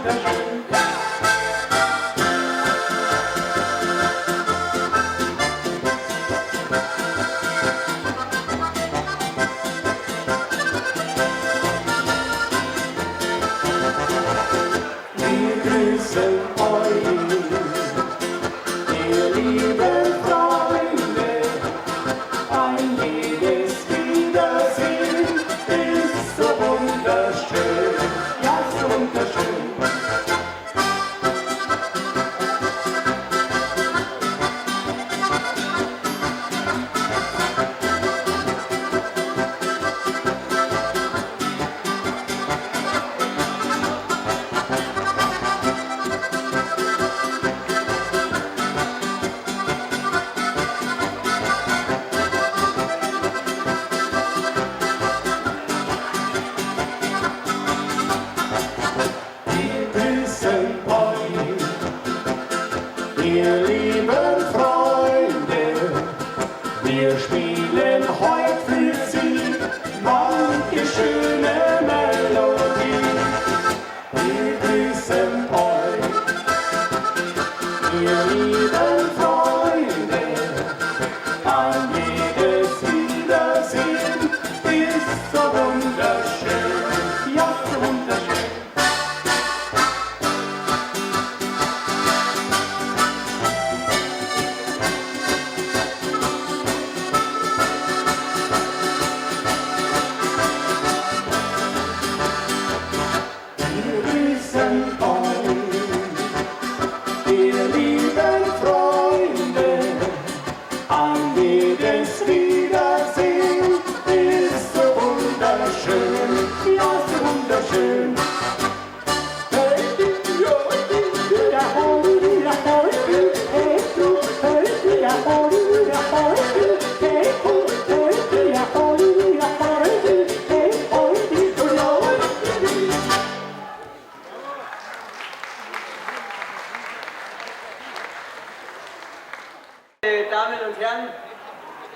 wunderschön. Wir grüßen euch, ihr lieben Freunde, ein jedes Wiedersehen ist so wunderschön, ja so wunderschön. Ihr lieben Freunde, wir spielen heute für Sie manche schöne Melodie. Wir grüßen euch, ihr lieben Freunde, an jedes Wiedersehen ist so wunderschön, ja so wunderschön. Ihr lieben Freunde, an jedes Wiedersehen ist so wunderschön, ja so wunderschön. Damen und Herren,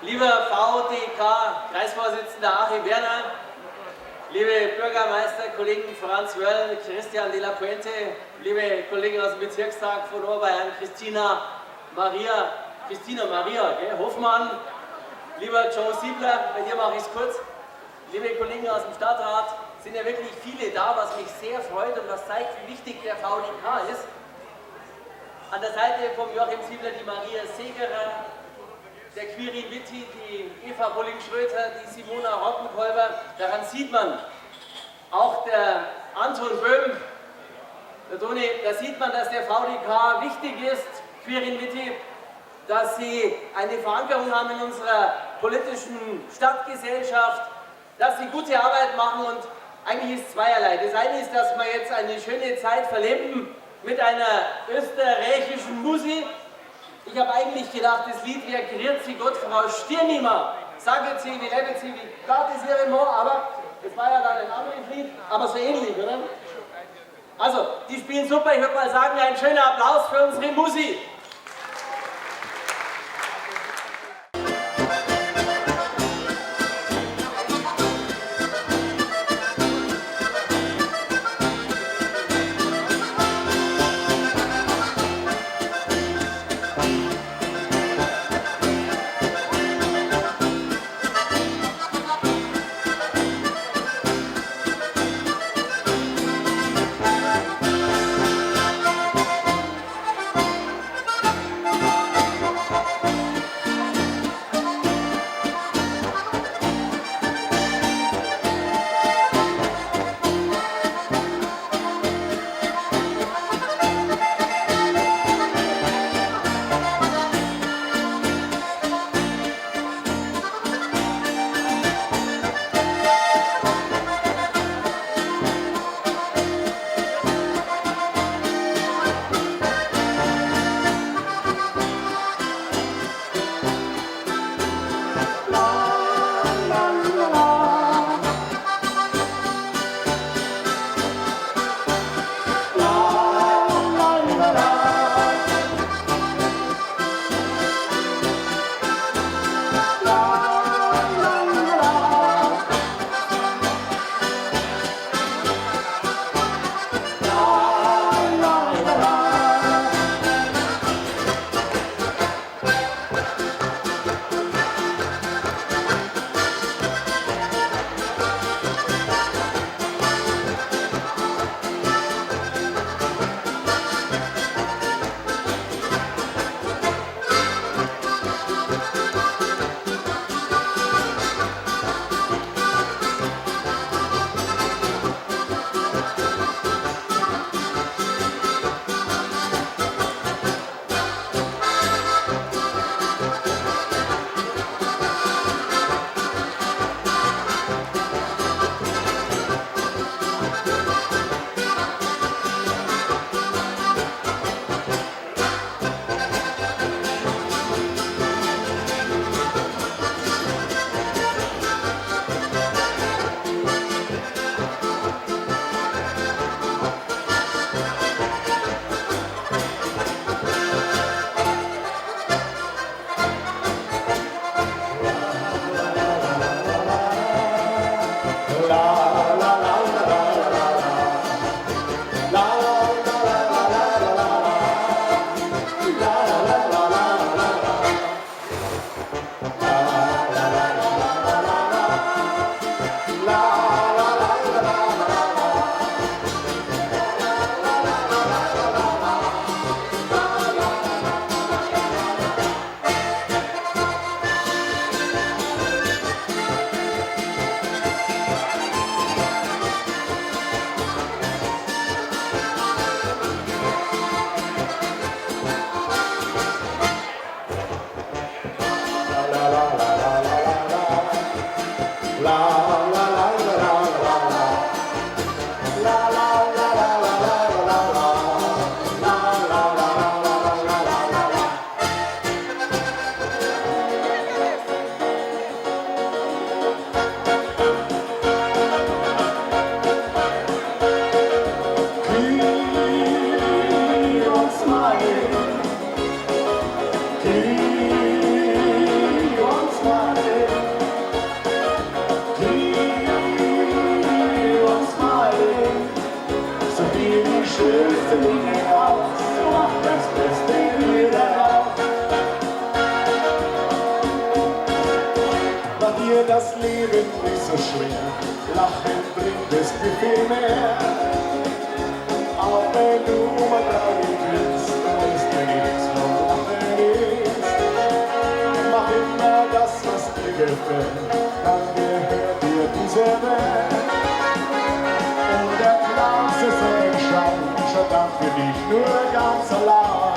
lieber VDK-Kreisvorsitzender Achim Werner, liebe Bürgermeisterkollegen Franz Wörl, Christian de la Puente, liebe Kollegen aus dem Bezirkstag von Oberbayern, Christina Maria Hofmann, lieber Joe Siebler, bei dir mache ich es kurz, liebe Kollegen aus dem Stadtrat, sind ja wirklich viele da, was mich sehr freut und was zeigt, wie wichtig der VDK ist. An der Seite von Joachim Siebler die Maria Segerer, der Quirin Witti, die Eva Bulling-Schröter, die Simona Rottenkolber. Daran sieht man, auch der Anton Böhm, der Toni, da sieht man, dass der VDK wichtig ist, Quirin Witti, dass sie eine Verankerung haben in unserer politischen Stadtgesellschaft, dass sie gute Arbeit machen und eigentlich ist zweierlei. Das eine ist, dass wir jetzt eine schöne Zeit verleben mit einer österreichischen Musik. Ich habe eigentlich gedacht, das Lied wäre Grüezi Gott, Frau Stirnimer. Sagt sie, wie lebt sie, wie Gott ist ihre Mo, aber das war ja dann ein anderes Lied, aber so ähnlich, oder? Also, die spielen super, ich würde mal sagen, ein schöner Applaus für unsere Musik. schönste Dinge aus, so macht das Beste hier daraus. Mach dir das Leben nicht so schwer, Lachen bringt es dir viel mehr. Auch wenn du mal traurig bist, weißt du nichts vom Lachen ist. Mach immer das, was dir gefällt, dann gehört dir diese Welt. Und der kleinste Sonnenschein schaut dann für dich nur ganz allein.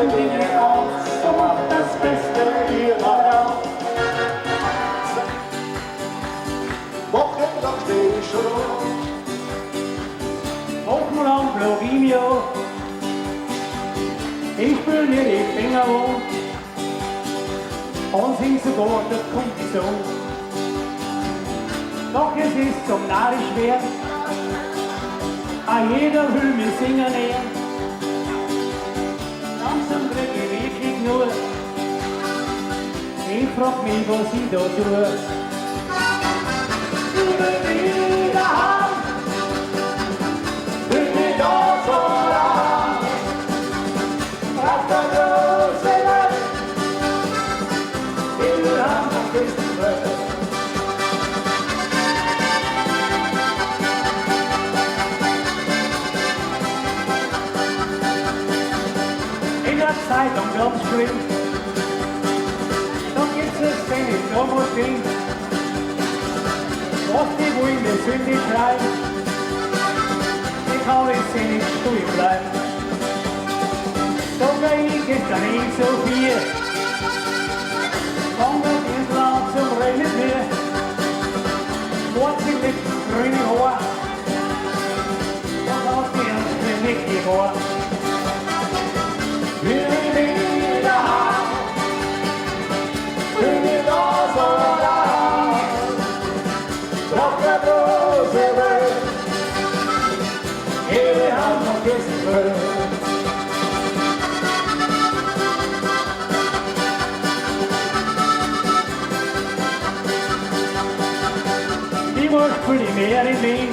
Dinge aus, so macht das Beste hier daraus. Wochenlang steh ich schon, Wochenlang flog ich mir an. Ich spül mir die Finger an und sing sogar der Kondition. Doch es ist zum Narrisch schwer, auch jeder will mir singen näher. Langsam krieg ich wirklich nur, ich frag mich, was ich da tue. du bist wieder heim, bin ich da so lang. Auf der großen Welt, in der Hand auf diesem Welt. In der Zeitung ganz schlimm, da gibt's es wenn ich da mal bin. Was die wollen, wir sind nicht schreiben, ich kann jetzt nicht stuhl bleiben. Doch bei ich ist da nicht so viel, kommt ein bisschen lang zum Reden mit mir. Schwarze Lippen, grüne Haar, und auf die Ernst nicht die Haar. Wir sind wieder heim, bin ich da so lang. Auf der großen Welt, in der Hand auf diesem Welt. Ich muss für die Meer in Wien,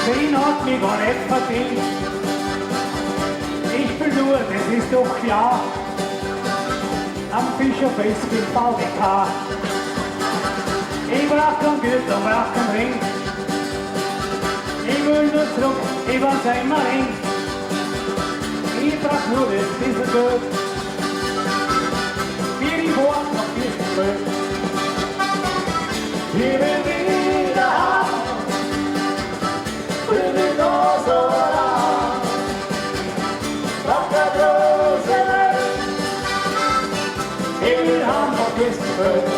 Wien hat mich gar nicht verdient. Ich will nur, das ist doch klar, am Fischerfest im VDK. Ich brauch kein Gürtel, brauch kein Ring. Ich will nur zurück, ich war einmal Ring. Ich brauch nur das bisschen Geld, wie die Worte noch diesem Welt. Wir sind wieder heim, bin ich da so lang. Auf der großen Welt, in der Hand auf diesem Welt.